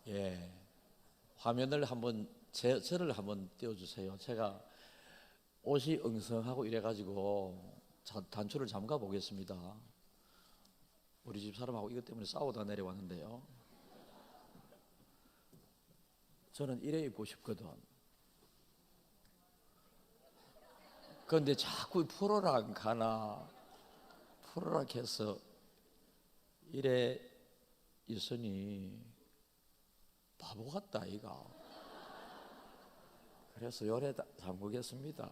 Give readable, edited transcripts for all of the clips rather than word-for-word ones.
예, 화면을 한번 저를 한번 띄워주세요. 제가 옷이 엉성하고 이래가지고 단추를 잠가 보겠습니다. 우리 집 사람하고 이것 때문에 싸우다 내려왔는데요. 저는 이래 입고 싶거든. 그런데 자꾸 풀어라 가나 풀어라 해서 이래 있으니 바보 같다 이가. 그래서 요래 잠그겠습니다.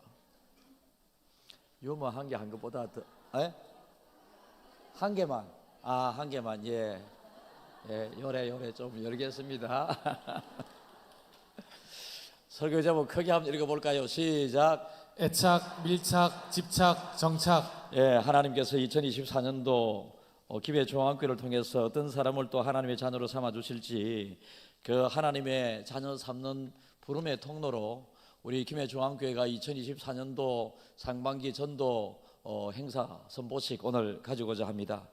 유머 한 개 한 것보다 더, 한 개만, 한 개만, 예, 요래 좀 열겠습니다. 설교 제목 크게 한번 읽어볼까요? 시작. 애착, 밀착, 집착, 정착. 예, 하나님께서 2024년도 김해 중앙교회를 통해서 어떤 사람을 또 하나님의 자녀로 삼아 주실지 그 하나님의 자녀 삼는 부름의 통로로 우리 김해 중앙교회가 2024년도 상반기 전도 행사 선보식 오늘 가지고자 합니다.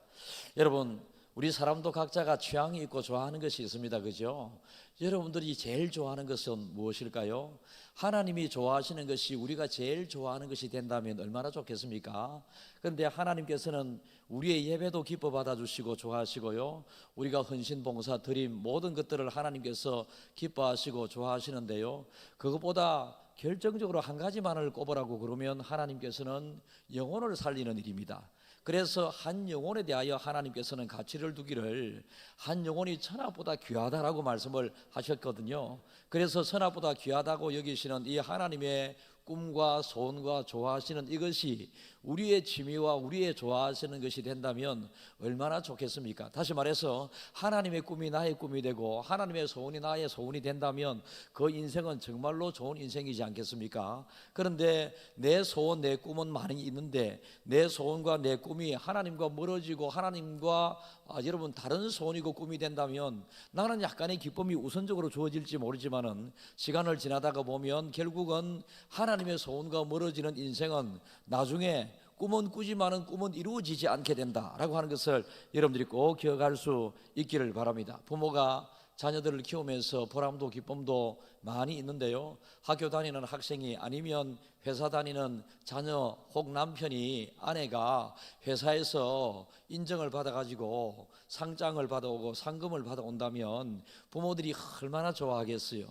여러분, 우리 사람도 각자가 취향이 있고 좋아하는 것이 있습니다. 그죠? 여러분들이 제일 좋아하는 것은 무엇일까요? 하나님이 좋아하시는 것이 우리가 제일 좋아하는 것이 된다면 얼마나 좋겠습니까? 그런데 하나님께서는 우리의 예배도 기뻐 받아주시고 좋아하시고요, 우리가 헌신, 봉사, 드림 모든 것들을 하나님께서 기뻐하시고 좋아하시는데요, 그것보다 결정적으로 한 가지만을 꼽으라고 그러면 하나님께서는 영혼을 살리는 일입니다. 그래서 한 영혼에 대하여 하나님께서는 가치를 두기를 한 영혼이 천하보다 귀하다라고 말씀을 하셨거든요. 그래서 천하보다 귀하다고 여기시는 이 하나님의 꿈과 소원과 좋아하시는 이것이 우리의 취미와 우리의 좋아하시는 것이 된다면 얼마나 좋겠습니까? 다시 말해서 하나님의 꿈이 나의 꿈이 되고 하나님의 소원이 나의 소원이 된다면 그 인생은 정말로 좋은 인생이지 않겠습니까? 그런데 내 소원 내 꿈은 많이 있는데 내 소원과 내 꿈이 하나님과 멀어지고 하나님과 여러분 다른 소원이고 꿈이 된다면 나는 약간의 기쁨이 우선적으로 주어질지 모르지만은 시간을 지나다가 보면 결국은 하나님의 소원과 멀어지는 인생은 나중에 꿈은 꾸지만은 꿈은 이루어지지 않게 된다라고 하는 것을 여러분들이 꼭 기억할 수 있기를 바랍니다. 부모가 자녀들을 키우면서 보람도 기쁨도 많이 있는데요, 학교 다니는 학생이 아니면 회사 다니는 자녀 혹 남편이 아내가 회사에서 인정을 받아가지고 상장을 받아오고 상금을 받아온다면 부모들이 얼마나 좋아하겠어요.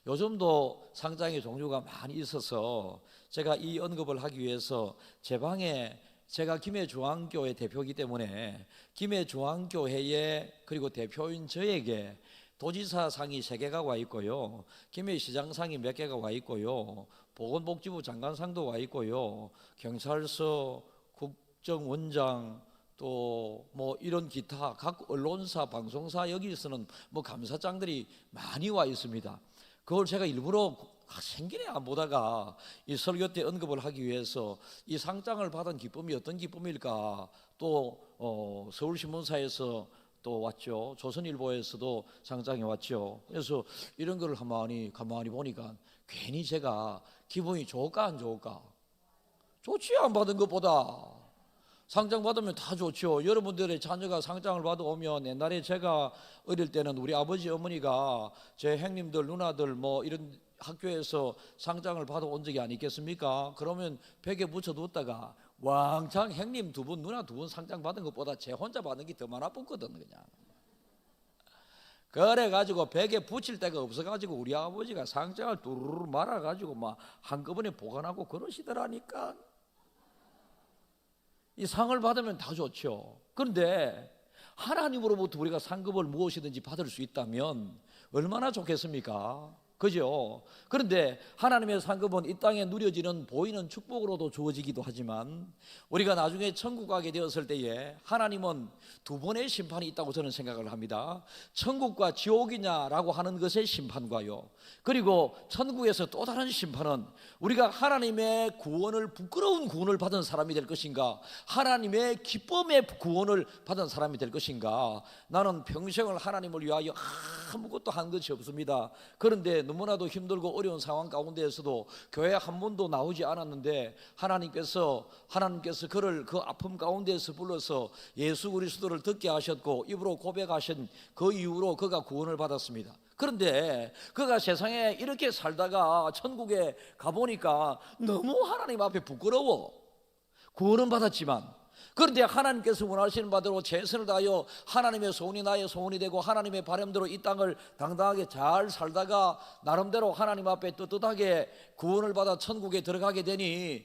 요즘도 상장의 종류가 많이 있어서 제가 이 언급을 하기 위해서 제 방에, 제가 김해중앙교회 대표이기 때문에 김해중앙교회에 그리고 대표인 저에게 도지사상이 3개가 와 있고요, 김해시장상이 몇 개가 와 있고요, 보건복지부 장관상도 와 있고요, 경찰서, 국정원장, 또 뭐 이런 기타 각 언론사, 방송사 여기서는 뭐 감사장들이 많이 와 있습니다. 그걸 제가 일부러 생기네 안 보다가 이 설교 때 언급을 하기 위해서 이 상장을 받은 기쁨이 어떤 기쁨일까, 또 서울신문사에서 또 왔죠, 조선일보에서도 상장이 왔죠. 그래서 이런 거를 가만히 보니까 괜히 제가 기분이 좋을까 안 좋을까? 좋지, 안 받은 것보다. 상장 받으면 다 좋죠. 여러분들의 자녀가 상장을 받아오면, 옛날에 제가 어릴 때는 우리 아버지 어머니가 제 형님들 누나들 뭐 이런 학교에서 상장을 받아온 적이 안 있겠습니까? 그러면 벽에 붙여뒀다가 왕창 형님 2분 누나 2분 상장 받은 것보다 제 혼자 받은 게 더 많아 붙거든. 그냥 그래가지고 벽에 붙일 데가 없어가지고 우리 아버지가 상장을 두루루 말아가지고 막 한꺼번에 보관하고 그러시더라니까. 이 상을 받으면 다 좋죠. 그런데 하나님으로부터 우리가 상급을 무엇이든지 받을 수 있다면 얼마나 좋겠습니까? 그죠? 그런데 하나님의 상급은 이 땅에 누려지는 보이는 축복으로도 주어지기도 하지만 우리가 나중에 천국 가게 되었을 때에 하나님은 2번의 심판이 있다고 저는 생각을 합니다. 천국과 지옥이냐라고 하는 것의 심판과요, 그리고 천국에서 또 다른 심판은 우리가 하나님의 구원을, 부끄러운 구원을 받은 사람이 될 것인가, 하나님의 기쁨의 구원을 받은 사람이 될 것인가. 나는 평생을 하나님을 위하여 아무것도 한 것이 없습니다. 그런데 너무나도 힘들고 어려운 상황 가운데에서도 교회 한 번도 나오지 않았는데 하나님께서 그를 그 아픔 가운데에서 불러서 예수 그리스도를 듣게 하셨고 입으로 고백하신 그 이후로 그가 구원을 받았습니다. 그런데 그가 세상에 이렇게 살다가 천국에 가보니까 너무 하나님 앞에 부끄러워. 구원은 받았지만, 그런데 하나님께서 원하시는 바대로 최선을 다하여 하나님의 소원이 나의 소원이 되고 하나님의 바람대로 이 땅을 당당하게 잘 살다가 나름대로 하나님 앞에 떳떳하게 구원을 받아 천국에 들어가게 되니,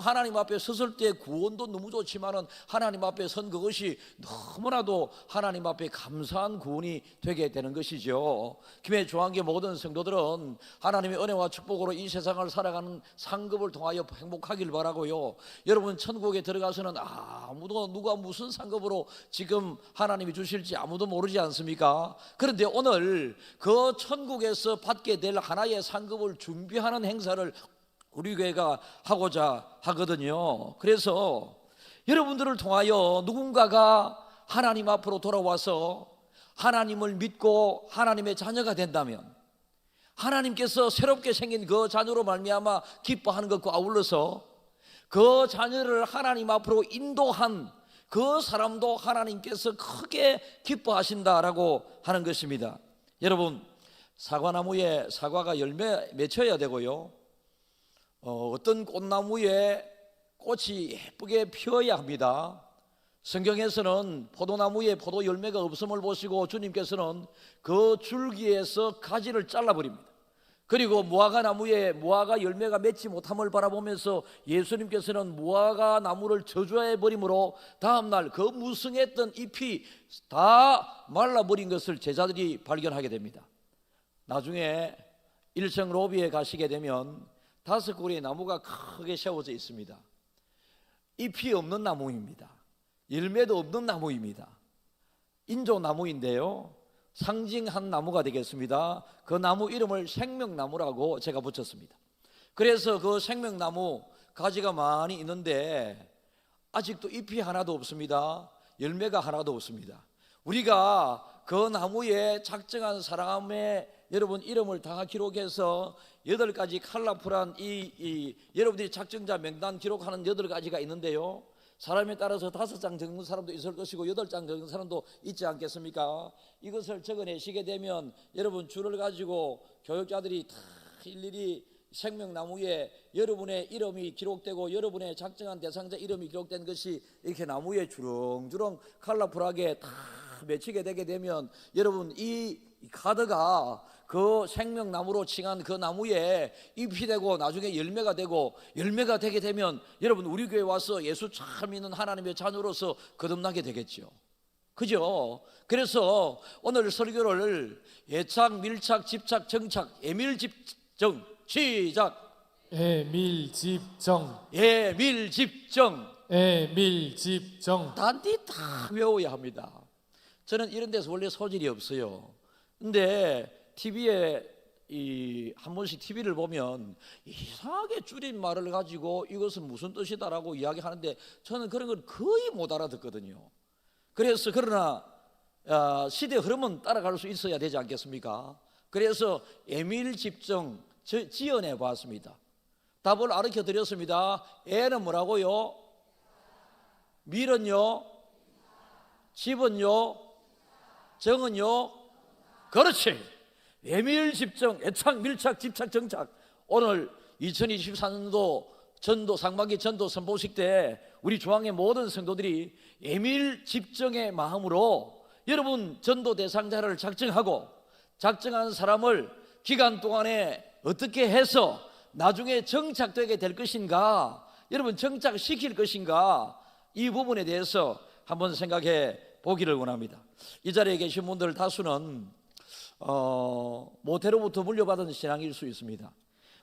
하나님 앞에 섰을 때 구원도 너무 좋지만은 하나님 앞에 선 그것이 너무나도 하나님 앞에 감사한 구원이 되게 되는 것이죠. 김해 조항교 모든 성도들은 하나님의 은혜와 축복으로 이 세상을 살아가는 상급을 통하여 행복하길 바라고요. 여러분, 천국에 들어가서는 아무도 누가 무슨 상급으로 지금 하나님이 주실지 아무도 모르지 않습니까? 그런데 오늘 그 천국에서 받게 될 하나의 상급을 준비하는 행사를 우리 교회가 하고자 하거든요. 그래서 여러분들을 통하여 누군가가 하나님 앞으로 돌아와서 하나님을 믿고 하나님의 자녀가 된다면, 하나님께서 새롭게 생긴 그 자녀로 말미암아 기뻐하는 것과 아울러서 그 자녀를 하나님 앞으로 인도한 그 사람도 하나님께서 크게 기뻐하신다라고 하는 것입니다. 여러분, 사과나무에 사과가 열매 맺혀야 되고요, 어떤 꽃나무에 꽃이 예쁘게 피어야 합니다. 성경에서는 포도나무에 포도 열매가 없음을 보시고 주님께서는 그 줄기에서 가지를 잘라버립니다. 그리고 무화과 나무에 무화과 열매가 맺지 못함을 바라보면서 예수님께서는 무화과 나무를 저주해 버림으로 다음날 그 무성했던 잎이 다 말라버린 것을 제자들이 발견하게 됩니다. 나중에 일성 로비에 가시게 되면 5그루의 나무가 크게 세워져 있습니다. 잎이 없는 나무입니다. 열매도 없는 나무입니다. 인조나무인데요, 상징한 나무가 되겠습니다. 그 나무 이름을 생명나무라고 제가 붙였습니다. 그래서 그 생명나무 가지가 많이 있는데 아직도 잎이 하나도 없습니다. 열매가 하나도 없습니다. 우리가 그 나무에 작정한 사람의 여러분 이름을 다 기록해서 8가지 컬러풀한 여러분들이 작정자 명단 기록하는 8가지가 있는데요, 사람에 따라서 5장 적는 사람도 있을 것이고 8장 적는 사람도 있지 않겠습니까? 이것을 적어내시게 되면 여러분 줄을 가지고 교육자들이 다 일일이 생명나무에 여러분의 이름이 기록되고 여러분의 작정한 대상자 이름이 기록된 것이 이렇게 나무에 주렁주렁 컬러풀하게 다 맺히게 되게 되면, 여러분 이 카드가 그 생명나무로 칭한 그 나무에 잎이 되고 나중에 열매가 되고, 열매가 되게 되면 여러분 우리 교회 와서 예수 참 믿는 하나님의 자녀로서 거듭나게 되겠죠. 그죠? 그래서 오늘 설교를 예착, 밀착, 집착, 정착, 예밀집정, 시작. 예밀집정. 예밀집정. 예밀집정. 단디 다 외워야 합니다. 저는 이런 데서 원래 소질이 없어요. 근데 TV에 한 번씩 TV를 보면 이상하게 줄임말을 가지고 이것은 무슨 뜻이다라고 이야기하는데 저는 그런 걸 거의 못 알아듣거든요. 그래서 그러나 시대 흐름은 따라갈 수 있어야 되지 않겠습니까? 그래서 예밀집정 지어내 봤습니다. 답을 가르쳐 드렸습니다. 애는 뭐라고요? 밀은요? 집은요? 정은요? 그렇지. 예밀집정, 애착, 밀착, 집착, 정착. 오늘 2024년도 전도 상반기 전도 선포식 때 우리 중앙의 모든 성도들이 예밀집정의 마음으로 여러분 전도 대상자를 작정하고 작정한 사람을 기간 동안에 어떻게 해서 나중에 정착되게 될 것인가, 여러분 정착시킬 것인가, 이 부분에 대해서 한번 생각해 보기를 원합니다. 이 자리에 계신 분들 다수는 모태로부터 물려받은 신앙일 수 있습니다.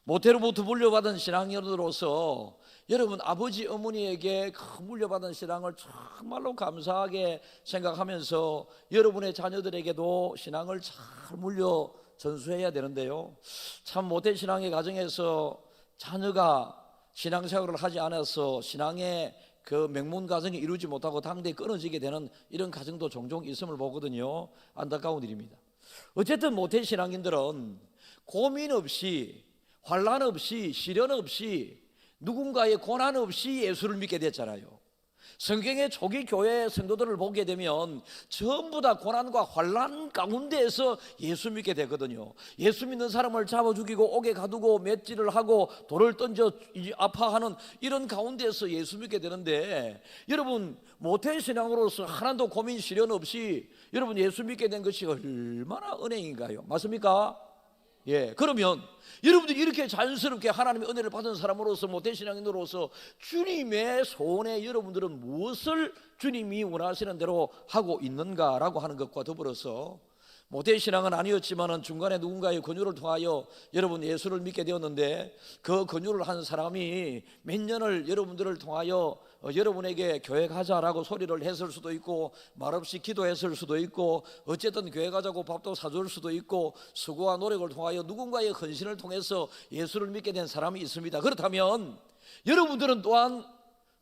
모태로부터 물려받은 신앙인으로서 여러분 아버지 어머니에게 물려받은 신앙을 정말로 감사하게 생각하면서 여러분의 자녀들에게도 신앙을 잘 물려 전수해야 되는데요, 참 모태신앙의 가정에서 자녀가 신앙생활을 하지 않아서 신앙의 그 명문 가정이 이루지 못하고 당대에 끊어지게 되는 이런 가정도 종종 있음을 보거든요. 안타까운 일입니다. 어쨌든 모태신앙인들은 고민 없이, 환난 없이, 시련 없이, 누군가의 고난 없이 예수를 믿게 됐잖아요. 성경의 초기 교회 성도들을 보게 되면 전부 다 고난과 환난 가운데에서 예수 믿게 되거든요. 예수 믿는 사람을 잡아 죽이고 옥에 가두고 맷질을 하고 돌을 던져 아파하는 이런 가운데에서 예수 믿게 되는데, 여러분 모태신앙으로서 하나도 고민 시련 없이 여러분 예수 믿게 된 것이 얼마나 은혜인가요? 맞습니까? 예, 그러면 여러분들이 이렇게 자연스럽게 하나님의 은혜를 받은 사람으로서, 모태신앙인으로서 주님의 소원에 여러분들은 무엇을 주님이 원하시는 대로 하고 있는가라고 하는 것과 더불어서, 모태신앙은 아니었지만 중간에 누군가의 권유를 통하여 여러분 예수를 믿게 되었는데, 그 권유를 한 사람이 몇 년을 여러분들을 통하여 여러분에게 교회 가자라고 소리를 했을 수도 있고, 말없이 기도했을 수도 있고, 어쨌든 교회 가자고 밥도 사줄 수도 있고, 수고와 노력을 통하여 누군가의 헌신을 통해서 예수를 믿게 된 사람이 있습니다. 그렇다면 여러분들은 또한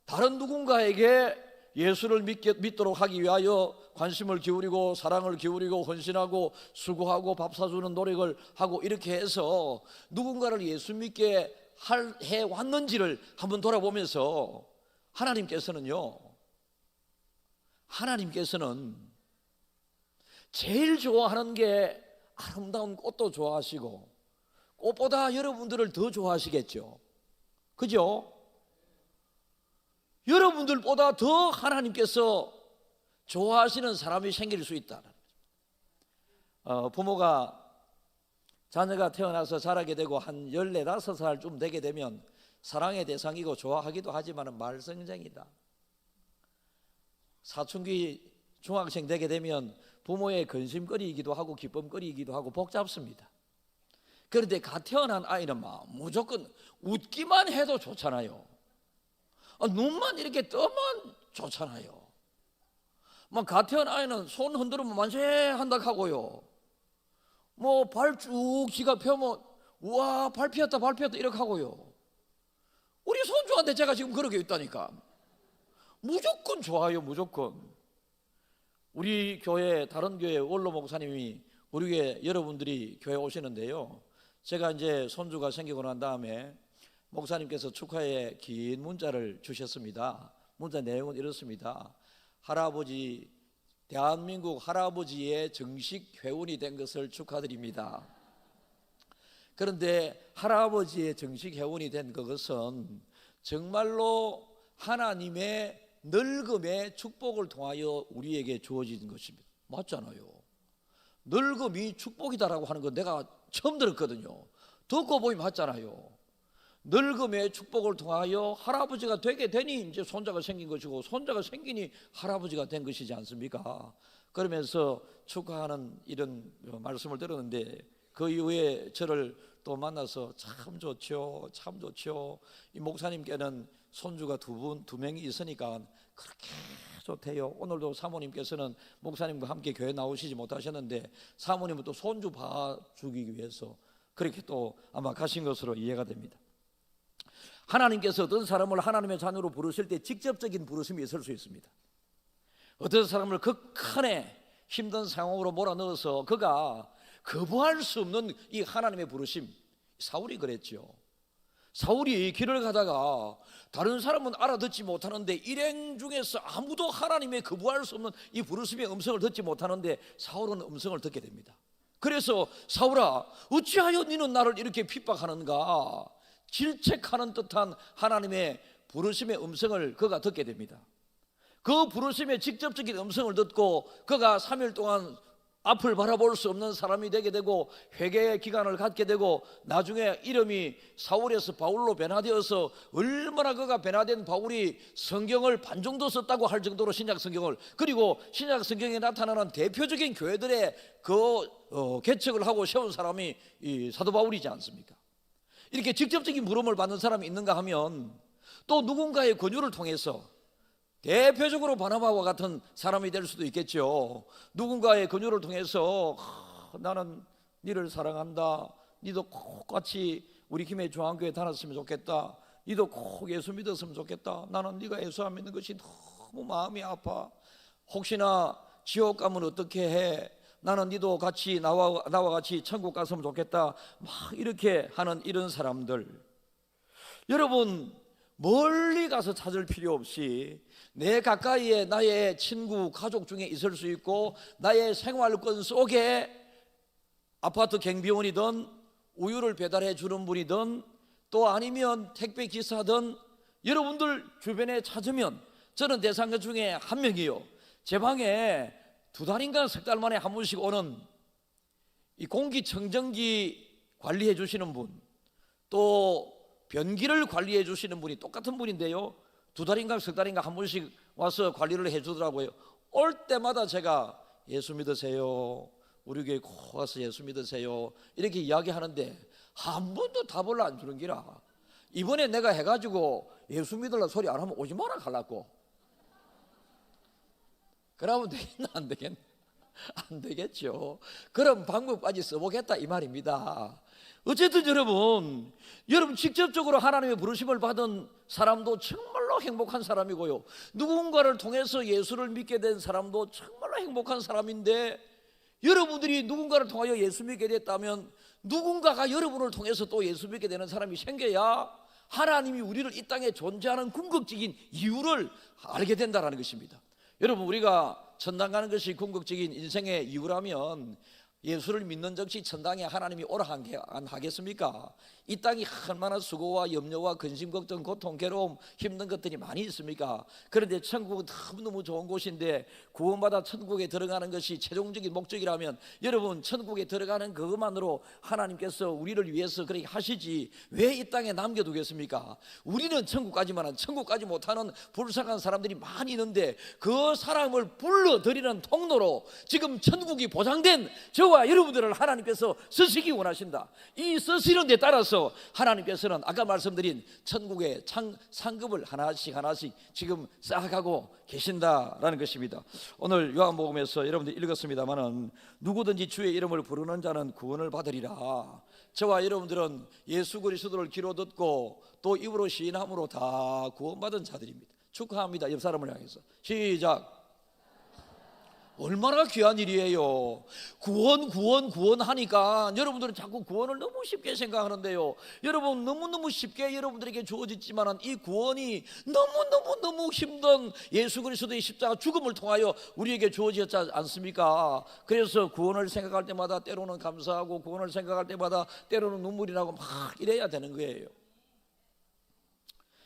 다른 누군가에게 예수를 믿도록 하기 위하여 관심을 기울이고 사랑을 기울이고 헌신하고 수고하고 밥 사주는 노력을 하고, 이렇게 해서 누군가를 예수 믿게 해왔는지를 한번 돌아보면서 하나님께서는 제일 좋아하는 게 아름다운 꽃도 좋아하시고, 꽃보다 여러분들을 더 좋아하시겠죠. 그죠? 여러분들보다 더 하나님께서 좋아하시는 사람이 생길 수 있다. 부모가 자녀가 태어나서 자라게 되고 한 14, 15살쯤 되게 되면 사랑의 대상이고 좋아하기도 하지만 말썽쟁이다. 사춘기 중학생 되게 되면 부모의 근심거리이기도 하고 기쁨거리이기도 하고 복잡습니다. 그런데 갓 태어난 아이는 무조건 웃기만 해도 좋잖아요. 눈만 이렇게 뜨면 좋잖아요. 갓 태어난 아이는 손 흔들으면 만세한다 하고요. 발 쭉 지가 펴면 우와 발 피었다 이렇게 하고요. 우리 손주한테 제가 지금 그러게 있다니까. 무조건 좋아요, 무조건. 우리 교회, 다른 교회 원로 목사님이 우리 교회 여러분들이 교회 오시는데요, 제가 이제 손주가 생기고 난 다음에 목사님께서 축하의 긴 문자를 주셨습니다. 문자 내용은 이렇습니다. 할아버지, 대한민국 할아버지의 정식 회원이 된 것을 축하드립니다. 그런데 할아버지의 정식 회원이 된 그것은 정말로 하나님의 늙음의 축복을 통하여 우리에게 주어진 것입니다. 맞잖아요. 늙음이 축복이다라고 하는 건 내가 처음 들었거든요. 듣고 보니 맞잖아요. 늙음의 축복을 통하여 할아버지가 되게 되니 이제 손자가 생긴 것이고, 손자가 생기니 할아버지가 된 것이지 않습니까? 그러면서 축하하는 이런 말씀을 들었는데, 그 이후에 저를 또 만나서 참 좋죠, 참 좋죠. 이 목사님께는 손주가 두 명이 있으니까 그렇게 좋대요. 오늘도 사모님께서는 목사님과 함께 교회 나오시지 못하셨는데, 사모님은 또 손주 봐주기 위해서 그렇게 또 아마 가신 것으로 이해가 됩니다. 하나님께서 어떤 사람을 하나님의 자녀로 부르실 때 직접적인 부르심이 있을 수 있습니다. 어떤 사람을 극한의 힘든 상황으로 몰아넣어서 그가 거부할 수 없는 이 하나님의 부르심. 사울이 그랬죠. 사울이 길을 가다가 다른 사람은 알아듣지 못하는데 일행 중에서 아무도 하나님의 거부할 수 없는 이 부르심의 음성을 듣지 못하는데 사울은 음성을 듣게 됩니다. 그래서 사울아, 어찌하여 너는 나를 이렇게 핍박하는가? 질책하는 듯한 하나님의 부르심의 음성을 그가 듣게 됩니다. 그 부르심의 직접적인 음성을 듣고 그가 3일 동안 앞을 바라볼 수 없는 사람이 되게 되고 회개의 기간을 갖게 되고, 나중에 이름이 사울에서 바울로 변화되어서 얼마나 그가 변화된 바울이 성경을 반 정도 썼다고 할 정도로 신약 성경을, 그리고 신약 성경에 나타나는 대표적인 교회들의 개척을 하고 세운 사람이 이 사도 바울이지 않습니까? 이렇게 직접적인 부름을 받는 사람이 있는가 하면 또 누군가의 권유를 통해서, 대표적으로 바나바와 같은 사람이 될 수도 있겠죠. 누군가의 권유를 통해서 나는 너를 사랑한다, 너도 꼭 같이 우리 김해 중앙교회 다녔으면 좋겠다, 너도 꼭 예수 믿었으면 좋겠다, 나는 네가 예수 안 믿는 것이 너무 마음이 아파, 혹시나 지옥 가면 어떻게 해, 나는 너도 같이 나와 같이 천국 갔으면 좋겠다, 막 이렇게 하는 이런 사람들. 여러분, 멀리 가서 찾을 필요 없이 내 가까이에 나의 친구, 가족 중에 있을 수 있고, 나의 생활권 속에 아파트 경비원이든 우유를 배달해 주는 분이든 또 아니면 택배 기사든 여러분들 주변에 찾으면 저는 대상자 중에 한 명이요. 제 방에 2달인가 3달 만에 한 번씩 오는 이 공기청정기 관리해 주시는 분, 또 변기를 관리해 주시는 분이 똑같은 분인데요, 2달인가 3달인가 한 번씩 와서 관리를 해 주더라고요. 올 때마다 제가 예수 믿으세요, 우리 교회 꼭 와서 예수 믿으세요 이렇게 이야기하는데 한 번도 답을 안 주는 기라. 이번에 내가 해가지고 예수 믿으려 소리 안 하면 오지 마라 갈라고. 그러면 되겠나 안 되겠나? 안 되겠죠. 그럼 방법까지 써보겠다 이 말입니다. 어쨌든 여러분 직접적으로 하나님의 부르심을 받은 사람도 정말로 행복한 사람이고요, 누군가를 통해서 예수를 믿게 된 사람도 정말로 행복한 사람인데, 여러분들이 누군가를 통하여 예수 믿게 됐다면 누군가가 여러분을 통해서 또 예수 믿게 되는 사람이 생겨야 하나님이 우리를 이 땅에 존재하는 궁극적인 이유를 알게 된다는 것입니다. 여러분, 우리가 천당 가는 것이 궁극적인 인생의 이유라면 예수를 믿는 즉시 천당에 하나님이 오라 안 하겠습니까? 이 땅이 얼마나 수고와 염려와 근심, 걱정, 고통, 괴로움, 힘든 것들이 많이 있습니까? 그런데 천국은 너무너무 좋은 곳인데 구원받아 천국에 들어가는 것이 최종적인 목적이라면 여러분, 천국에 들어가는 그것만으로 하나님께서 우리를 위해서 그렇게 하시지 왜 이 땅에 남겨두겠습니까? 우리는 천국까지만, 천국까지 못하는 불쌍한 사람들이 많이 있는데 그 사람을 불러들이는 통로로 지금 천국이 보장된 저와 여러분들을 하나님께서 쓰시기 원하신다. 이 쓰시는 데 따라서 하나님께서는 아까 말씀드린 천국의 상급을 하나씩 지금 쌓아가고 계신다라는 것입니다. 오늘 요한복음에서 여러분들 읽었습니다마는 누구든지 주의 이름을 부르는 자는 구원을 받으리라. 저와 여러분들은 예수 그리스도를 귀로 듣고 또 입으로 시인함으로 다 구원받은 자들입니다. 축하합니다. 옆 사람을 향해서 시작. 얼마나 귀한 일이에요. 구원 하니까 여러분들은 자꾸 구원을 너무 쉽게 생각하는데요, 여러분 너무너무 쉽게 여러분들에게 주어졌지만 이 구원이 너무 힘든 예수 그리스도의 십자가 죽음을 통하여 우리에게 주어졌지 않습니까? 그래서 구원을 생각할 때마다 때로는 감사하고 구원을 생각할 때마다 때로는 눈물이 나고 막 이래야 되는 거예요.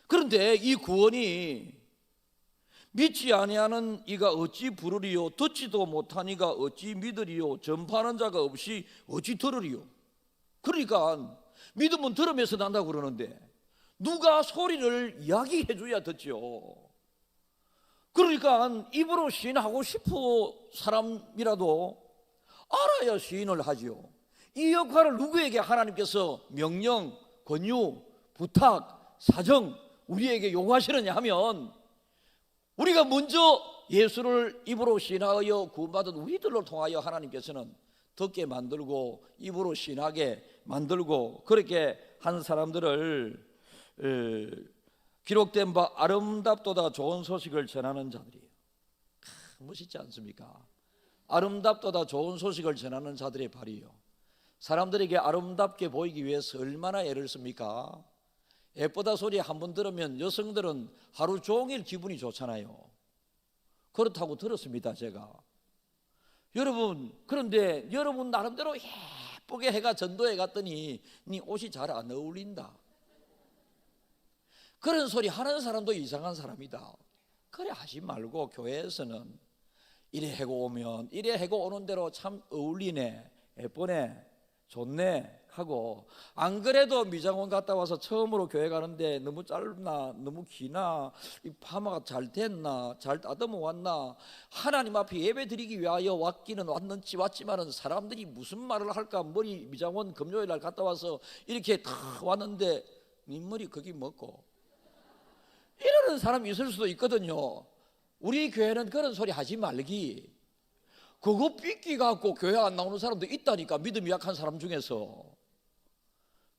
그런데 이 구원이 믿지 아니하는 이가 어찌 부르리요, 듣지도 못한 이가 어찌 믿으리요, 전파하는 자가 없이 어찌 들으리요. 그러니까 믿음은 들으면서 난다고 그러는데 누가 소리를 이야기해 줘야 듣죠. 그러니까 입으로 시인하고 싶은 사람이라도 알아야 시인을 하죠. 이 역할을 누구에게 하나님께서 명령, 권유, 부탁, 사정 우리에게 요구하시느냐 하면 우리가 먼저 예수를 입으로 시인하여 구원받은 우리들로 통하여 하나님께서는 듣게 만들고 입으로 시인하게 만들고 그렇게 한 사람들을 기록된 바 아름답도다 좋은 소식을 전하는 자들이에요. 멋있지 않습니까? 아름답도다 좋은 소식을 전하는 자들의 발이에요. 사람들에게 아름답게 보이기 위해서 얼마나 애를 씁니까? 예쁘다 소리 한 번 들으면 여성들은 하루 종일 기분이 좋잖아요. 그렇다고 들었습니다, 제가. 여러분, 그런데 여러분 나름대로 예쁘게 해가 전도해 갔더니 네 옷이 잘 안 어울린다, 그런 소리 하는 사람도 이상한 사람이다. 그래 하지 말고 교회에서는 이래 해고 오면 이래 해고 오는 대로 참 어울리네, 예쁘네, 좋네 하고, 안 그래도 미장원 갔다 와서 처음으로 교회 가는데 너무 짧나 너무 기나 이 파마가 잘 됐나 잘 다듬어 왔나, 하나님 앞에 예배 드리기 위하여 왔기는 왔지만은 사람들이 무슨 말을 할까, 머리 미장원 금요일 날 갔다 와서 이렇게 다 왔는데 네 머리 거기 먹고 이러는 사람이 있을 수도 있거든요. 우리 교회는 그런 소리 하지 말기. 그거 삐끼 갖고 교회 안 나오는 사람도 있다니까, 믿음이 약한 사람 중에서.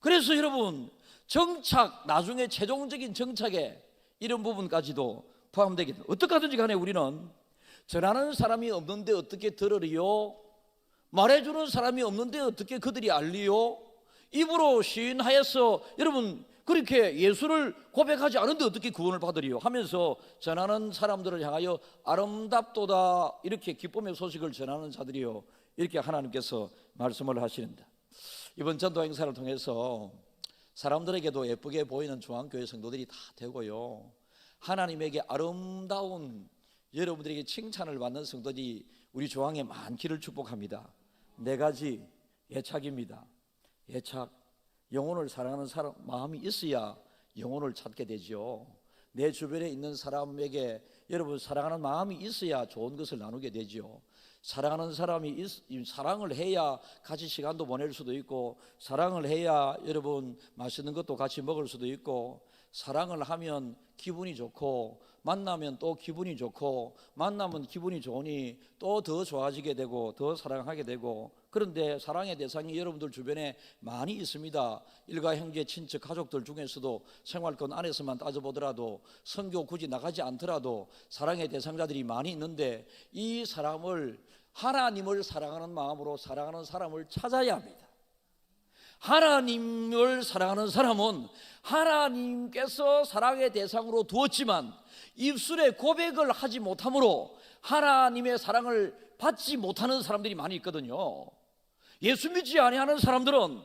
그래서 여러분 정착, 나중에 최종적인 정착에 이런 부분까지도 포함되겠다. 어떻게 하든지 간에 우리는 전하는 사람이 없는데 어떻게 들으리요, 말해주는 사람이 없는데 어떻게 그들이 알리요, 입으로 시인하여서 여러분 그렇게 예수를 고백하지 않은데 어떻게 구원을 받으리요 하면서 전하는 사람들을 향하여 아름답도다 이렇게 기쁨의 소식을 전하는 자들이요, 이렇게 하나님께서 말씀을 하시는다. 이번 전도 행사를 통해서 사람들에게도 예쁘게 보이는 중앙교회 성도들이 다 되고요, 하나님에게 아름다운 여러분들에게 칭찬을 받는 성도들이 우리 중앙에 많기를 축복합니다. 네 가지 애착입니다. 애착, 영혼을 사랑하는 사람 마음이 있어야 영혼을 찾게 되죠. 내 주변에 있는 사람에게 여러분 사랑하는 마음이 있어야 좋은 것을 나누게 되죠. 사랑하는 사람이 사랑을 해야 같이 시간도 보낼 수도 있고, 사랑을 해야 여러분 맛있는 것도 같이 먹을 수도 있고, 사랑을 하면 기분이 좋고, 만나면 또 기분이 좋고, 만나면 기분이 좋으니 또 더 좋아지게 되고 더 사랑하게 되고. 그런데 사랑의 대상이 여러분들 주변에 많이 있습니다. 일가 형제 친척 가족들 중에서도 생활권 안에서만 따져보더라도, 선교 굳이 나가지 않더라도 사랑의 대상자들이 많이 있는데, 이 사람을 하나님을 사랑하는 마음으로 사랑하는 사람을 찾아야 합니다. 하나님을 사랑하는 사람은 하나님께서 사랑의 대상으로 두었지만 입술에 고백을 하지 못함으로 하나님의 사랑을 받지 못하는 사람들이 많이 있거든요. 예수 믿지 아니하는 사람들은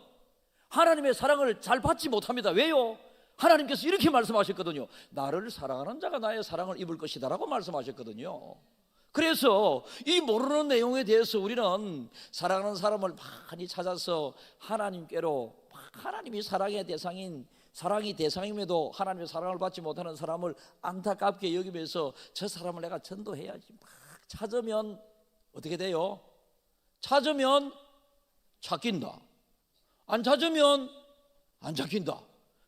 하나님의 사랑을 잘 받지 못합니다. 왜요? 하나님께서 이렇게 말씀하셨거든요. 나를 사랑하는 자가 나의 사랑을 입을 것이다 라고 말씀하셨거든요. 그래서 이 모르는 내용에 대해서 우리는 사랑하는 사람을 많이 찾아서 하나님께로, 하나님이 사랑의 대상인, 사랑이 대상임에도 하나님의 사랑을 받지 못하는 사람을 안타깝게 여기면서 저 사람을 내가 전도해야지 막 찾으면 어떻게 돼요? 찾으면 찾긴다, 안 찾으면 안 찾긴다.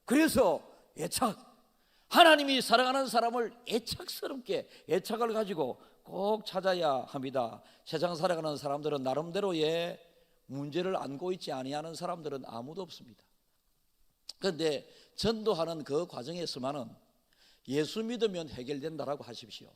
그래서 애착, 하나님이 사랑하는 사람을 애착스럽게 애착을 가지고 꼭 찾아야 합니다. 세상 살아가는 사람들은 나름대로의 문제를 안고 있지 아니하는 사람들은 아무도 없습니다. 그런데 전도하는 그 과정에서만은 예수 믿으면 해결된다라고 하십시오.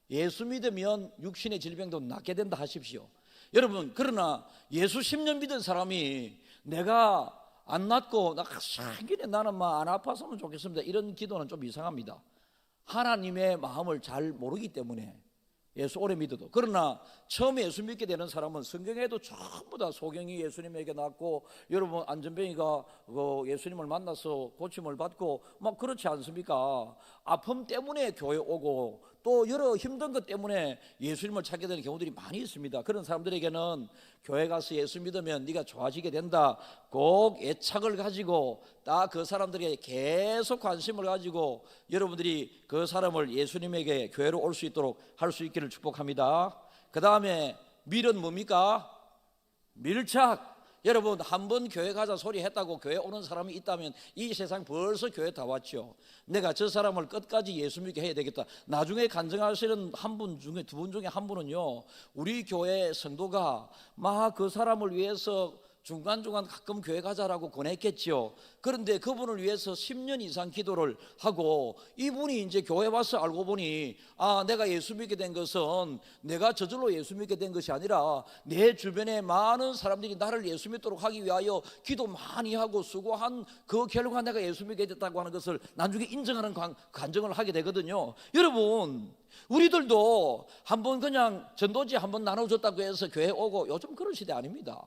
예수 믿으면 육신의 질병도 낫게 된다 하십시오. 여러분, 그러나 예수 10년 믿은 사람이 내가 안 낫고 나는 안 아팠으면 좋겠습니다, 이런 기도는 좀 이상합니다. 하나님의 마음을 잘 모르기 때문에 예수 오래 믿어도. 그러나 처음에 예수 믿게 되는 사람은 성경에도 전부 다 소경이 예수님에게 낳고, 여러분 안전뱅이가 예수님을 만나서 고침을 받고 막 그렇지 않습니까? 아픔 때문에 교회 오고 또 여러 힘든 것 때문에 예수님을 찾게 되는 경우들이 많이 있습니다. 그런 사람들에게는 교회 가서 예수 믿으면 네가 좋아지게 된다, 꼭 애착을 가지고 딱 그 사람들에게 계속 관심을 가지고 여러분들이 그 사람을 예수님에게 교회로 올 수 있도록 할 수 있기를 축복합니다. 그 다음에 밀은 뭡니까? 밀착. 여러분, 한번 교회 가자 소리 했다고 교회 오는 사람이 있다면 이 세상 벌써 교회 다 왔죠. 내가 저 사람을 끝까지 예수 믿게 해야 되겠다. 나중에 간증하시는 한 분 중에, 두 분 중에 한 분은요, 우리 교회 성도가 막 그 사람을 위해서 중간중간 가끔 교회 가자라고 권했겠죠. 그런데 그분을 위해서 10년 이상 기도를 하고, 이분이 이제 교회 와서 알고 보니, 아, 내가 예수 믿게 된 것은 내가 저절로 예수 믿게 된 것이 아니라 내 주변에 많은 사람들이 나를 예수 믿도록 하기 위하여 기도 많이 하고 수고한 그 결과 내가 예수 믿게 됐다고 하는 것을 나중에 인정하는 간증을 하게 되거든요. 여러분, 우리들도 한번 그냥 전도지 한번 나눠줬다고 해서 교회 오고, 요즘 그런 시대 아닙니다.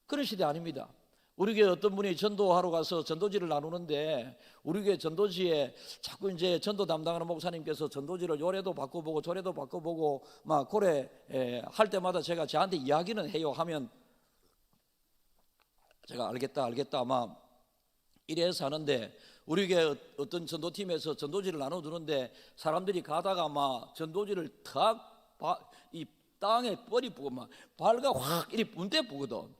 그런 시대 아닙니다. 우리 교회 어떤 분이 전도하러 가서 전도지를 나누는데, 우리 교회 전도지에 자꾸 이제 전도 담당하는 목사님께서 전도지를 요래도 바꿔보고 저래도 바꿔보고 막 고래 할 때마다 제가 저한테 이야기는 해요. 하면 제가 알겠다 막 이래서 하는데, 우리 교회 어떤 전도팀에서 전도지를 나눠주는데 사람들이 가다가 막 전도지를 이 땅에 뻘이 뿌고 막 발가 확 이리 문대 뿌거든.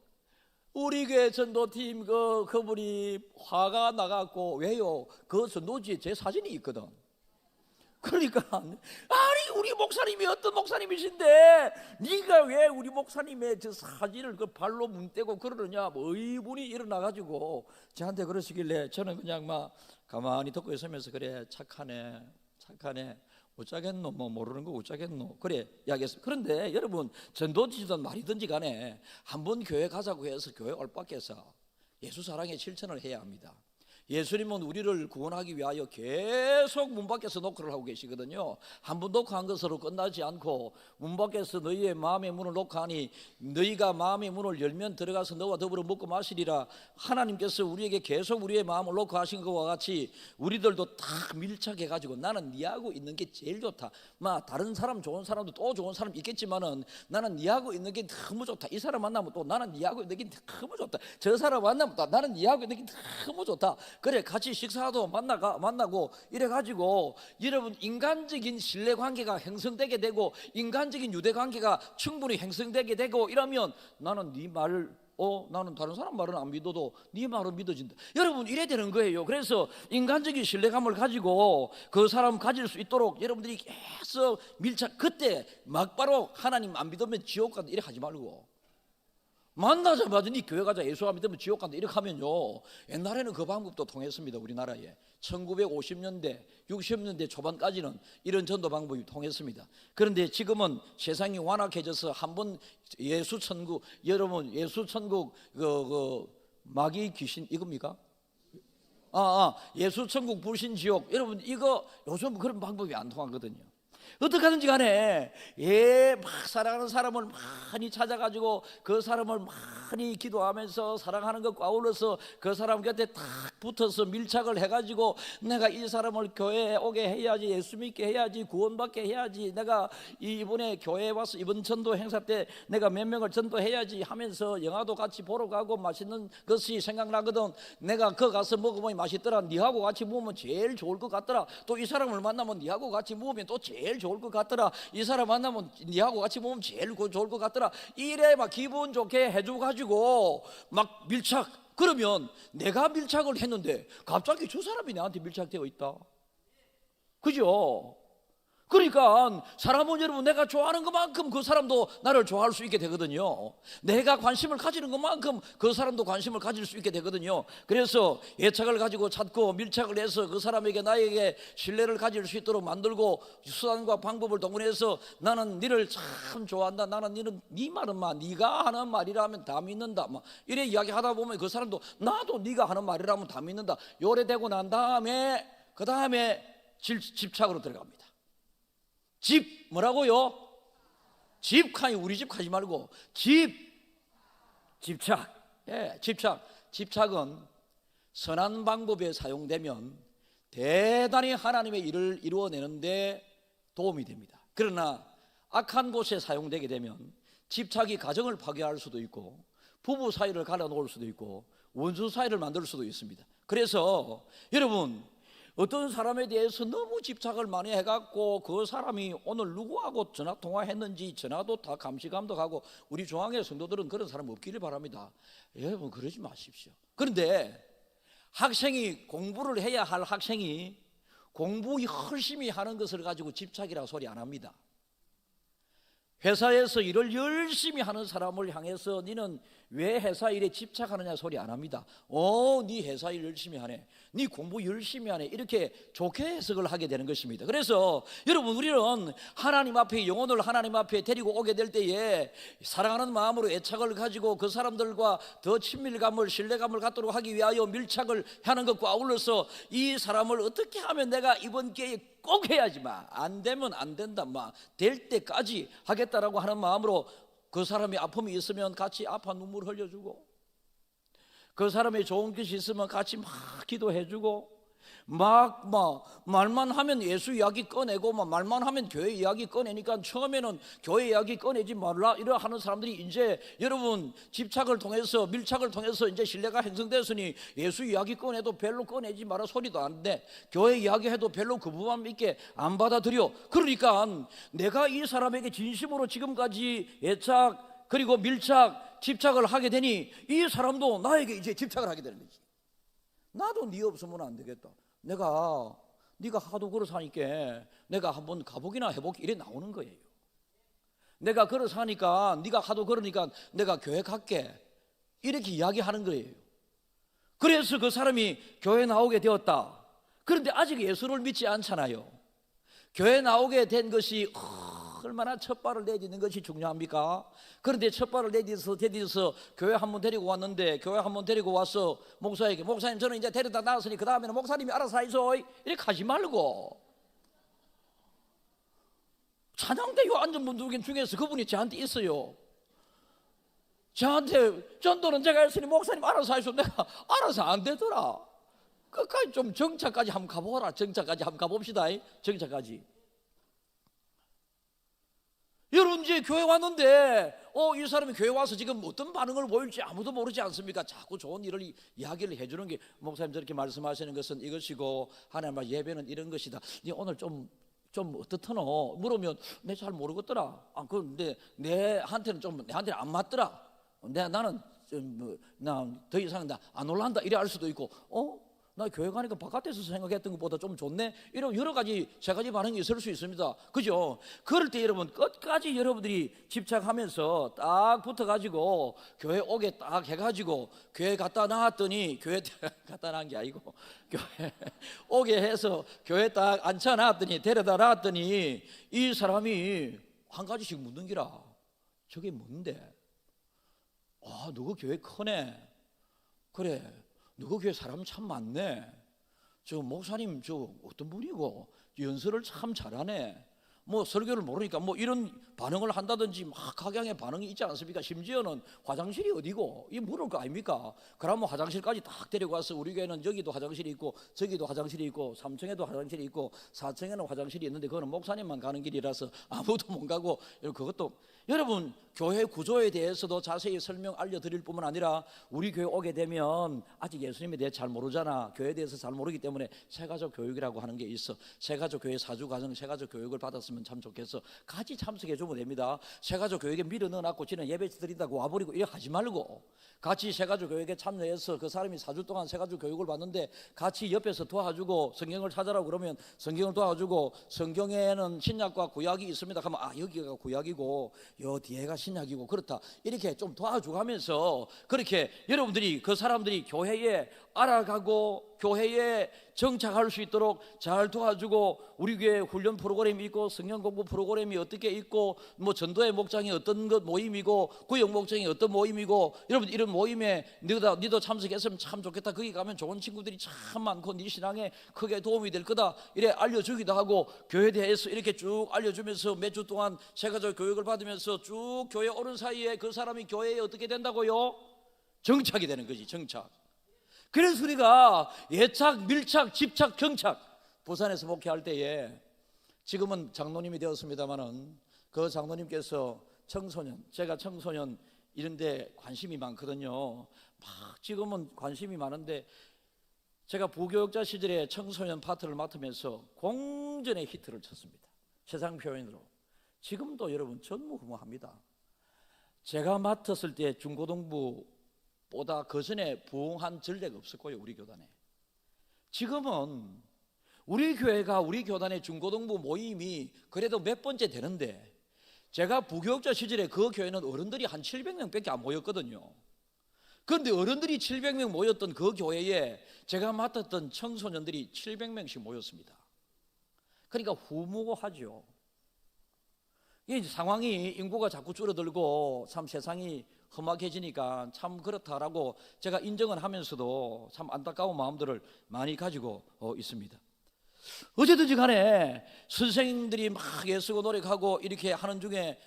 우리 교회 전도팀 그분이 화가 나갖고, 왜요? 그 전도지에 제 사진이 있거든. 그러니까 아니, 우리 목사님이 어떤 목사님이신데 네가 왜 우리 목사님의 저 사진을 그 발로 문대고 그러느냐, 뭐 의분이 일어나가지고 저한테 그러시길래 저는 그냥 막 가만히 듣고 있으면서, 그래 착하네 어쩌겠노, 뭐 모르는 거 어쩌겠노, 그래 이야기했어요. 그런데 여러분, 전도지든 말이든지 간에 한번 교회 가자고 해서 교회 올 밖에서 예수 사랑의 실천을 해야 합니다. 예수님은 우리를 구원하기 위하여 계속 문 밖에서 노크를 하고 계시거든요. 한 번 노크한 것으로 끝나지 않고 문 밖에서 너희의 마음의 문을 노크하니 너희가 마음의 문을 열면 들어가서 너와 더불어 먹고 마시리라. 하나님께서 우리에게 계속 우리의 마음을 노크하신 것과 같이 우리들도 딱 밀착해 가지고 나는 니하고 있는 게 제일 좋다. 다른 사람 좋은 사람도 또 좋은 사람 있겠지만은 나는 니하고 있는 게 너무 좋다. 이 사람 만나면 또 나는 니하고 있는 게 너무 좋다. 저 사람 만나면 또 나는 니하고 있는 게 너무 좋다. 그래 같이 식사도 만나고 이래가지고 여러분 인간적인 신뢰관계가 형성되게 되고 인간적인 유대관계가 충분히 형성되게 되고 이러면 나는 네 말을 나는 다른 사람 말은 안 믿어도 네 말은 믿어진다. 여러분 이래 되는 거예요. 그래서 인간적인 신뢰감을 가지고 그 사람 가질 수 있도록 여러분들이 계속 밀착. 그때 막바로 하나님 안 믿으면 지옥 간다 이렇게 하지 말고 만나자마자 네 교회 가자 예수 안 믿으면 지옥 간다 이렇게 하면요, 옛날에는 그 방법도 통했습니다. 우리나라에 1950년대 60년대 초반까지는 이런 전도 방법이 통했습니다. 그런데 지금은 세상이 완악해져서 한번 예수천국, 여러분 예수천국 마귀 귀신 이겁니까? 예수천국 불신지옥, 여러분 이거 요즘 그런 방법이 안 통하거든요. 어떻게 하든지 간에 막 사랑하는 사람을 많이 찾아가지고 그 사람을 많이 기도하면서 사랑하는 것과 아울러서 그 사람 곁에 딱 붙어서 밀착을 해가지고 내가 이 사람을 교회에 오게 해야지, 예수 믿게 해야지, 구원받게 해야지, 내가 이번에 교회에 와서 이번 전도 행사 때 내가 몇 명을 전도해야지 하면서 영화도 같이 보러 가고 맛있는 것이 생각나거든. 내가 그 가서 먹으면 맛있더라. 니하고 같이 먹으면 제일 좋을 것 같더라. 또 이 사람을 만나면 니하고 같이 먹으면 또 제일 좋을 것 같더라. 이 사람 만나면 니하고 같이 먹으면 제일 좋을 것 같더라. 이래 막 기분 좋게 해줘가지고 막 밀착. 그러면 내가 밀착을 했는데 갑자기 저 사람이 나한테 밀착되어 있다. 그죠? 그러니까 사람은 여러분 내가 좋아하는 것만큼 그 사람도 나를 좋아할 수 있게 되거든요. 내가 관심을 가지는 것만큼 그 사람도 관심을 가질 수 있게 되거든요. 그래서 애착을 가지고 찾고 밀착을 해서 그 사람에게 나에게 신뢰를 가질 수 있도록 만들고 수단과 방법을 동원해서 나는 너를 참 좋아한다. 나는 너는 네 말은 네가 하는 말이라면 다 믿는다. 이래 이야기하다 보면 그 사람도 나도 네가 하는 말이라면 다 믿는다. 요래되고 난 다음에 그 다음에 집착으로 들어갑니다. 집 뭐라고요? 집카이 우리 집 가지 말고 집착. 집착은 선한 방법에 사용되면 대단히 하나님의 일을 이루어내는데 도움이 됩니다. 그러나 악한 곳에 사용되게 되면 집착이 가정을 파괴할 수도 있고 부부 사이를 갈라놓을 수도 있고 원수 사이를 만들 수도 있습니다. 그래서 여러분 어떤 사람에 대해서 너무 집착을 많이 해갖고 그 사람이 오늘 누구하고 전화통화했는지 전화도 다 감시감독하고, 우리 중앙의 성도들은 그런 사람 없기를 바랍니다. 여러분 그러지 마십시오. 그런데 학생이 공부를 해야 할 학생이 공부 열심히 하는 것을 가지고 집착이라고 소리 안 합니다. 회사에서 일을 열심히 하는 사람을 향해서 너는 왜 회사 일에 집착하느냐 소리 안 합니다. 네 회사 일 열심히 하네, 네 공부 열심히 하네, 이렇게 좋게 해석을 하게 되는 것입니다. 그래서 여러분 우리는 하나님 앞에, 영혼을 하나님 앞에 데리고 오게 될 때에 사랑하는 마음으로 애착을 가지고 그 사람들과 더 친밀감을, 신뢰감을 갖도록 하기 위하여 밀착을 하는 것과 아울러서 이 사람을 어떻게 하면 내가 이번 기회에 꼭 해야지, 안 되면 안 된다, 될 때까지 하겠다라고 하는 마음으로 그 사람이 아픔이 있으면 같이 아파 눈물 흘려주고, 그 사람이 좋은 것이 있으면 같이 막 기도해주고, 말만 하면 예수 이야기 꺼내고 말만 하면 교회 이야기 꺼내니까 처음에는 교회 이야기 꺼내지 말라 이러 하는 사람들이 이제 여러분 집착을 통해서, 밀착을 통해서 이제 신뢰가 형성됐으니 예수 이야기 꺼내도 별로 꺼내지 마라 소리도 안 돼, 교회 이야기해도 별로 그 부분 있게 안 받아들여. 그러니까 내가 이 사람에게 진심으로 지금까지 애착 그리고 밀착, 집착을 하게 되니 이 사람도 나에게 이제 집착을 하게 되는 거지. 나도 네 없으면 안 되겠다. 네가 하도 걸어 사니까 내가 한번 가보기나 해보기 이래 나오는 거예요. 내가 걸어 사니까 네가 하도 걸으니까 내가 교회 갈게 이렇게 이야기하는 거예요. 그래서 그 사람이 교회 나오게 되었다. 그런데 아직 예수를 믿지 않잖아요. 교회 나오게 된 것이 얼마나 첫 발을 내딛는 것이 중요합니까? 그런데 첫 발을 내딛어서 교회 한 번 데리고 왔는데, 교회 한 번 데리고 와서 목사에게, 목사님 저는 이제 데려다 놨으니 그 다음에는 목사님이 알아서 하이소, 이렇게 하지 말고, 찬양대요 앉은 분 중에서 그분이 저한테 있어요. 저한테 전도는 제가 했으니 목사님 알아서 하시오. 내가 알아서 안 되더라. 끝까지 좀 정차까지 한번 가보라. 정차까지 한번 가봅시다. 정차까지. 여러분 이제 교회 왔는데 이 사람이 교회 와서 지금 어떤 반응을 보일지 아무도 모르지 않습니까? 자꾸 좋은 일을 이야기를 해주는 게, 목사님 저렇게 말씀하시는 것은 이것이고 하나님 예배는 이런 것이다. 니 오늘 좀 어떻더노? 물으면 내 잘 모르겠더라. 그런데 내한테는 안 맞더라. 나는 더 이상 안 올라간다 이래 할 수도 있고, 나 교회 가니까 바깥에서 생각했던 것보다 좀 좋네, 이런 여러 가지 세 가지 반응이 있을 수 있습니다. 그죠? 그럴 때 여러분 끝까지 여러분들이 집착하면서 딱 붙어가지고 교회 오게 딱 해가지고 교회 갖다 놨더니, 교회 갖다 놔은 게 아니고 교회 오게 해서 교회 딱 앉혀놨더니, 데려다 놨더니 이 사람이 한 가지씩 묻는 기라. 저게 뭔데? 너가 교회 크네. 그래, 너가 교회 사람 참 많네. 저 목사님 저 어떤 분이고 연설을 참 잘하네. 뭐 설교를 모르니까 뭐 이런 반응을 한다든지 막 각양의 반응이 있지 않습니까? 심지어는 화장실이 어디고 이 물을 거 아닙니까? 그러면 화장실까지 딱 데려가서, 우리 교회는 여기도 화장실이 있고 저기도 화장실이 있고 3층에도 화장실이 있고 4층에는 화장실이 있는데 그거는 목사님만 가는 길이라서 아무도 못 가고, 그것도 여러분 교회 구조에 대해서도 자세히 설명 알려드릴 뿐만 아니라, 우리 교회 오게 되면 아직 예수님에 대해 잘 모르잖아. 교회에 대해서 잘 모르기 때문에 새가족 교육이라고 하는 게 있어. 새가족 교회 사주과정, 새가족 교육을 받았으면 참 좋겠어. 같이 참석해 주면 됩니다. 새가족 교육에 밀어 넣어놨고 지는 예배 드린다고 와버리고 이렇게 하지 말고, 같이 새가족 교육에 참여해서 그 사람이 4주 동안 새가족 교육을 받는데 같이 옆에서 도와주고, 성경을 찾아라고 그러면 성경을 도와주고, 성경에는 신약과 구약이 있습니다 하면 여기가 구약이고 요 뒤에가 신약이고 그렇다, 이렇게 좀 도와주고 하면서, 그렇게 여러분들이 그 사람들이 교회에 알아가고 교회에 정착할 수 있도록 잘 도와주고, 우리 교회 훈련 프로그램이 있고 성경 공부 프로그램이 어떻게 있고, 뭐 전도의 목장이 어떤 것 모임이고 구역 목장이 어떤 모임이고, 여러분 이런 모임에 너도 참석했으면 참 좋겠다. 거기 가면 좋은 친구들이 참 많고 네 신앙에 크게 도움이 될 거다, 이래 알려주기도 하고, 교회에 대해서 이렇게 쭉 알려주면서 몇 주 동안 새가족 교육을 받으면서 쭉 교회 오는 사이에 그 사람이 교회에 어떻게 된다고요? 정착이 되는 거지, 정착. 그래서 우리가 예착, 밀착, 집착, 정착, 부산에서 목회할 때에, 지금은 장로님이 되었습니다마는 그 장로님께서 청소년, 제가 청소년 이런 데 관심이 많거든요. 막 지금은 관심이 많은데, 제가 부교육자 시절에 청소년 파트를 맡으면서 공전의 히트를 쳤습니다. 세상 표현으로. 지금도 여러분 전무후무합니다. 제가 맡았을 때 중고등부보다 그 전에 부흥한 전례가 없었고요, 우리 교단에. 지금은 우리 교회가, 우리 교단의 중고등부 모임이 그래도 몇 번째 되는데, 제가 부교육자 시절에 그 교회는 어른들이 한 700명밖에 안 모였거든요. 그런데 어른들이 700명 모였던 그 교회에 제가 맡았던 청소년들이 700명씩 모였습니다. 그러니까 후무하죠. 이 상황이, 인구가 자꾸 줄어들고 참 세상이 험악해지니까 참 그렇다라고 제가 인정을 하면서도 참 안타까운 마음들을 많이 가지고 있습니다. 어쨌든지 간에 선생님들이 막 애쓰고 노력하고 이렇게 하는 중에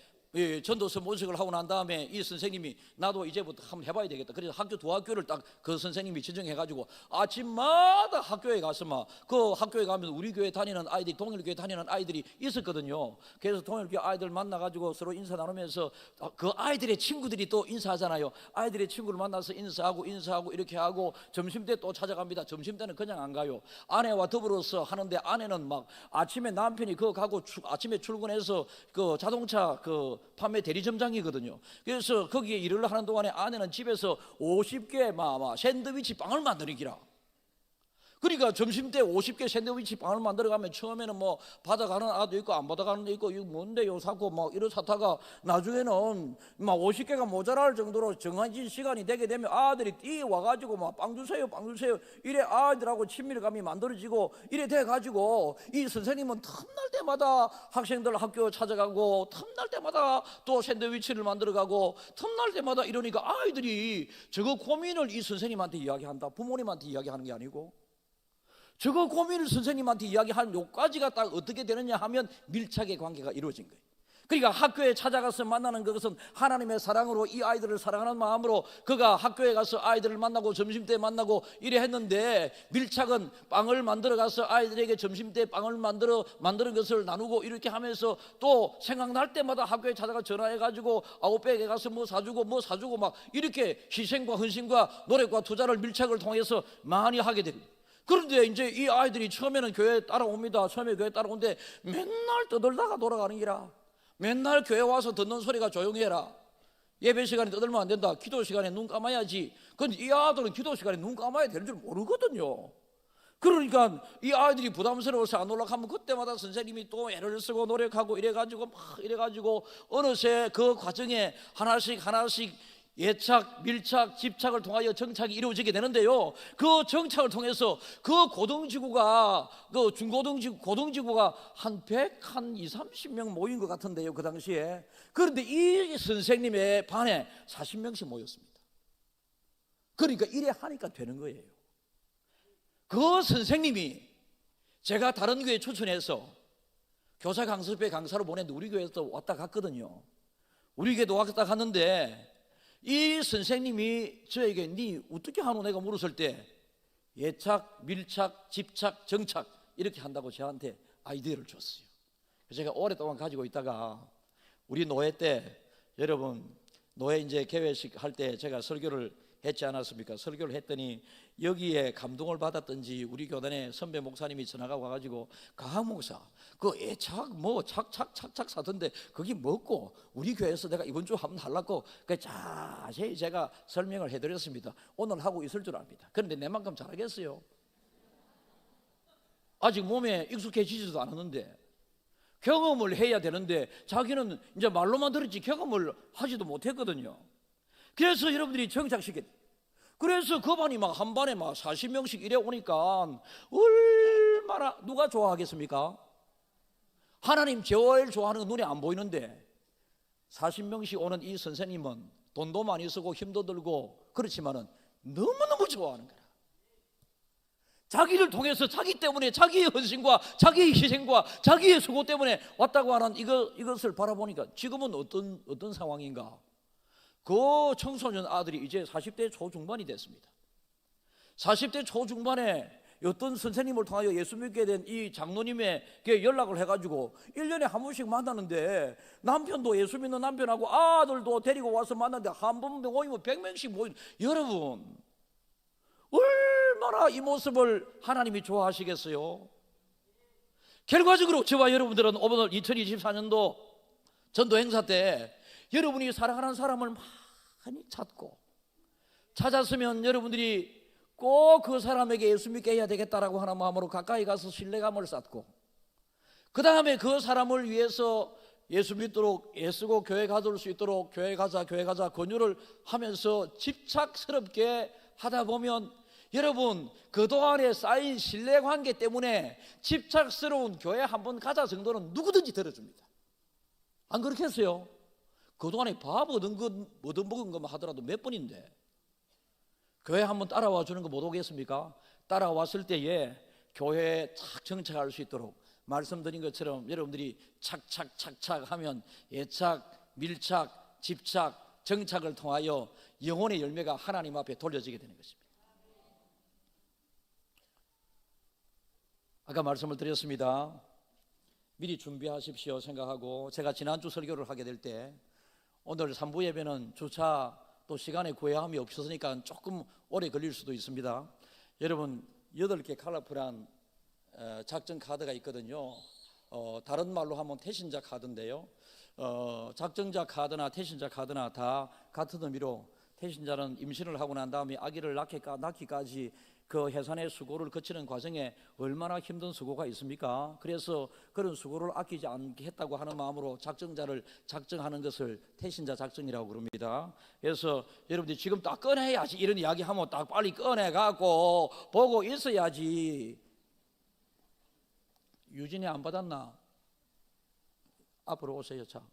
전도서 모색을 하고 난 다음에 이 선생님이 나도 이제부터 한번 해봐야 되겠다. 그래서 학교 두 학교를 딱 그 선생님이 지정해가지고 아침마다 학교에 가서 막 그 학교에 가면 우리 교회 다니는 아이들이, 동일교회 다니는 아이들이 있었거든요. 그래서 동일교회 아이들 만나가지고 서로 인사 나누면서 그 아이들의 친구들이 또 인사하잖아요. 아이들의 친구를 만나서 인사하고 이렇게 하고, 점심때 또 찾아갑니다. 점심때는 그냥 안 가요. 아내와 더불어서 하는데, 아내는 막 아침에 남편이 그거 가고 아침에 출근해서 그 자동차 그 판매 대리점장이거든요. 그래서 거기에 일을 하는 동안에 아내는 집에서 50개 막 샌드위치 빵을 만드는 기라. 그러니까 점심때 50개 샌드위치 빵을 만들어가면 처음에는 뭐 받아가는 아도 있고 안 받아가는 데 있고 이거 뭔데요 사고 막 이러다가 나중에는 막 50개가 모자랄 정도로 정해진 시간이 되게 되면 아들이 뛰어와가지고 막 빵 주세요 빵 주세요 이래 아이들하고 친밀감이 만들어지고 이래 돼가지고 이 선생님은 틈날 때마다 학생들 학교 찾아가고 틈날 때마다 또 샌드위치를 만들어가고 틈날 때마다 이러니까 아이들이 저거 고민을 이 선생님한테 이야기한다. 부모님한테 이야기하는 게 아니고 저거 고민을 선생님한테 이야기한 요까지가 딱 어떻게 되느냐 하면 밀착의 관계가 이루어진 거예요. 그러니까 학교에 찾아가서 만나는 그것은 하나님의 사랑으로 이 아이들을 사랑하는 마음으로 그가 학교에 가서 아이들을 만나고 점심때 만나고 이래 했는데 밀착은 빵을 만들어 가서 아이들에게 점심때 빵을 만드는 것을 나누고 이렇게 하면서 또 생각날 때마다 학교에 찾아가 전화해가지고 아웃백에 가서 뭐 사주고 막 이렇게 희생과 헌신과 노력과 투자를 밀착을 통해서 많이 하게 됩니다. 그런데 이제 이 아이들이 처음에는 교회에 따라옵니다. 처음에 교회에 따라오는데 맨날 떠들다가 돌아가는 기라. 맨날 교회 와서 듣는 소리가 조용히 해라. 예배 시간에 떠들면 안 된다. 기도 시간에 눈 감아야지. 근데 이 아들은 기도 시간에 눈 감아야 되는 줄 모르거든요. 그러니까 이 아이들이 부담스러워서 안 올라가면 그때마다 선생님이 또 애를 쓰고 노력하고 이래가지고 어느새 그 과정에 하나씩 예착, 밀착, 집착을 통하여 정착이 이루어지게 되는데요. 그 정착을 통해서 그 고등지구가 그 고등지구가 한 100, 한 20, 30명 모인 것 같은데요. 그 당시에. 그런데 이 선생님의 반에 40명씩 모였습니다. 그러니까 이래 하니까 되는 거예요. 그 선생님이 제가 다른 교회 추천해서 교사 강습회 강사로 보냈는데 우리 교회에서 왔다 갔거든요. 우리 교회도 왔다 갔는데 이 선생님이 저에게 니 어떻게 하노 내가 물었을 때 예착, 밀착, 집착, 정착 이렇게 한다고 저한테 아이디어를 줬어요. 제가 오랫동안 가지고 있다가 우리 노회 때 여러분 노회 이제 개회식 할 때 제가 설교를 했지 않았습니까? 설교를 했더니 여기에 감동을 받았던지 우리 교단의 선배 목사님이 전화가 와가지고 강 목사 그 애착 뭐 착착착착 사던데 그게 뭐고 우리 교회에서 내가 이번 주 한번 하려고 자세히 제가 설명을 해드렸습니다. 오늘 하고 있을 줄 압니다. 그런데 내만큼 잘하겠어요? 아직 몸에 익숙해지지도 않았는데 경험을 해야 되는데 자기는 이제 말로만 들었지 경험을 하지도 못했거든요. 그래서 여러분들이 정착시켰. 그래서 그 반이 막 한 반에 막 40명씩 이래 오니까 얼마나 누가 좋아하겠습니까? 하나님 제일 좋아하는 건 눈에 안 보이는데 40명씩 오는 이 선생님은 돈도 많이 쓰고 힘도 들고 그렇지만은 너무너무 좋아하는 거야. 자기를 통해서 자기 때문에 자기의 헌신과 자기의 희생과 자기의 수고 때문에 왔다고 하는 이것을 바라보니까 지금은 어떤 상황인가? 그 청소년 아들이 이제 40대 초중반이 됐습니다. 40대 초중반에 어떤 선생님을 통하여 예수 믿게 된 이 장로님에게 연락을 해가지고 1년에 한 번씩 만나는데 남편도 예수 믿는 남편하고 아들도 데리고 와서 만나는데 한 번 모이면 100명씩 모이는. 여러분 얼마나 이 모습을 하나님이 좋아하시겠어요? 결과적으로 저와 여러분들은 오늘 2024년도 전도 행사 때 여러분이 사랑하는 사람을 많이 찾았으면 여러분들이 꼭 그 사람에게 예수 믿게 해야 되겠다라고 하는 마음으로 가까이 가서 신뢰감을 쌓고 그 다음에 그 사람을 위해서 예수 믿도록 애쓰고 교회 가둘 수 있도록 교회 가자 권유를 하면서 집착스럽게 하다 보면 여러분 그동안에 쌓인 신뢰관계 때문에 집착스러운 교회 한번 가자 정도는 누구든지 들어줍니다. 안 그렇겠어요? 그동안에 밥 얻어먹은 것만 하더라도 몇 번인데 교회 한번 따라와 주는 거 못 오겠습니까? 따라왔을 때에 교회에 착 정착할 수 있도록 말씀드린 것처럼 여러분들이 착착 하면 예착, 밀착, 집착, 정착을 통하여 영혼의 열매가 하나님 앞에 돌려지게 되는 것입니다. 아까 말씀을 드렸습니다. 미리 준비하십시오 생각하고 제가 지난주 설교를 하게 될 때 오늘 3부 예배는 주차 또 시간에 구애함이 없었으니까 조금 오래 걸릴 수도 있습니다. 여러분 8개 컬러풀한 작전 카드가 있거든요. 다른 말로 하면 태신자 카드인데요. 작전자 카드나 태신자 카드나 다 같은 의미로 태신자는 임신을 하고 난 다음에 아기를 낳기까지 그 해산의 수고를 거치는 과정에 얼마나 힘든 수고가 있습니까? 그래서 그런 수고를 아끼지 않겠다고 하는 마음으로 작정자를 작정하는 것을 태신자 작정이라고 그럽니다. 그래서 여러분들이 지금 딱 꺼내야지, 이런 이야기하면 딱 빨리 꺼내갖고 보고 있어야지. 유진이 안 받았나? 앞으로 오세요. 자,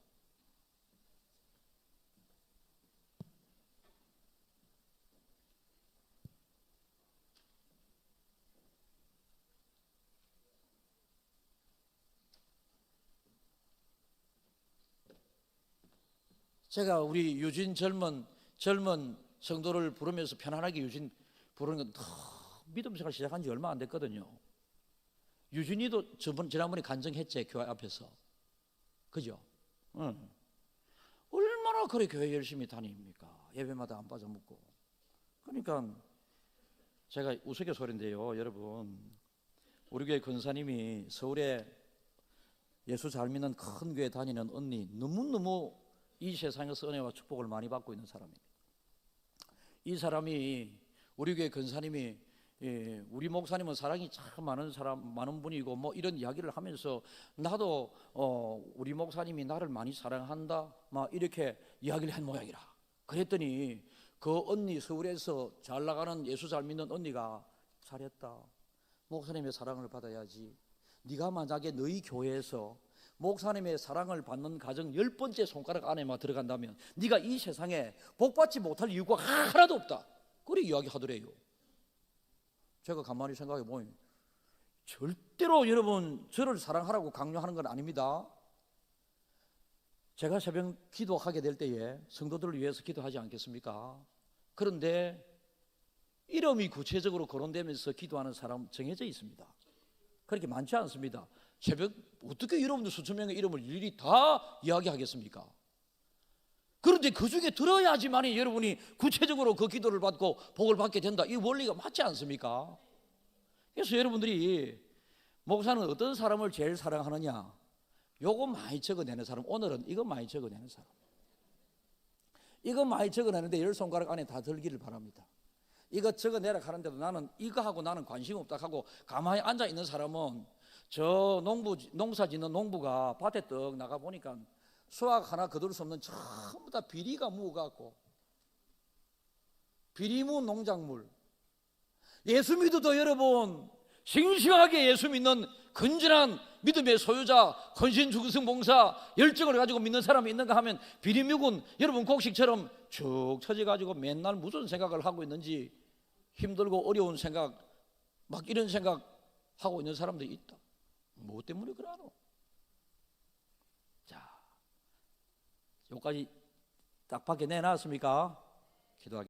제가 우리 유진 젊은 성도를 부르면서 편안하게 유진 부르는 건 믿음 생활 시작한 지 얼마 안 됐거든요. 유진이도 지난번에 간증했지, 교회 앞에서. 그죠? 응. 얼마나 그래 교회 열심히 다닙니까? 예배마다 안 빠져먹고. 그러니까 제가 우스갯소리인데요, 여러분. 우리 교회 권사님이 서울에 예수 잘 믿는 큰 교회 다니는 언니, 너무너무 이 세상에서 은혜와 축복을 많이 받고 있는 사람입니다. 이 사람이, 우리 교회 권사님이, 우리 목사님은 사랑이 참 많은 분이고 뭐 이런 이야기를 하면서 나도 우리 목사님이 나를 많이 사랑한다 막 이렇게 이야기를 한 모양이라. 그랬더니 그 언니, 서울에서 잘 나가는 예수 잘 믿는 언니가, 잘했다, 목사님의 사랑을 받아야지. 네가 만약에 너희 교회에서 목사님의 사랑을 받는 가정 10번째 손가락 안에만 들어간다면 네가 이 세상에 복받지 못할 이유가 하나도 없다. 그렇게 이야기하더래요. 제가 가만히 생각해 보니 절대로 여러분 저를 사랑하라고 강요하는 건 아닙니다. 제가 새벽 기도하게 될 때에 성도들을 위해서 기도하지 않겠습니까? 그런데 이름이 구체적으로 거론되면서 기도하는 사람 정해져 있습니다. 그렇게 많지 않습니다. 새벽 어떻게 여러분들 수천 명의 이름을 일일이 다 이야기하겠습니까? 그런데 그 중에 들어야지만이 여러분이 구체적으로 그 기도를 받고 복을 받게 된다. 이 원리가 맞지 않습니까? 그래서 여러분들이 목사는 어떤 사람을 제일 사랑하느냐? 요거 많이 적어내는 사람. 오늘은 이거 많이 적어내는 사람. 이거 많이 적어내는데 10손가락 안에 다 들기를 바랍니다. 이거 적어내라 하는데도 나는 이거하고 나는 관심 없다 하고 가만히 앉아있는 사람은 저 농사 짓는 농부가 밭에 떡 나가 보니까 수확 하나 거둘 수 없는 전부 다 비리가 묻어갖고, 비리 묻은 농작물. 예수 믿어도 여러분 싱싱하게 예수 믿는 건전한 믿음의 소유자, 헌신중승봉사 열정을 가지고 믿는 사람이 있는가 하면 비리 묵은 여러분 곡식처럼 쭉 처져가지고 맨날 무슨 생각을 하고 있는지, 힘들고 어려운 생각 막 이런 생각 하고 있는 사람들이 있다. 뭐 때문에 그러노? 자, 여기까지 딱 밖에 내놨습니까? 기도하겠습니다.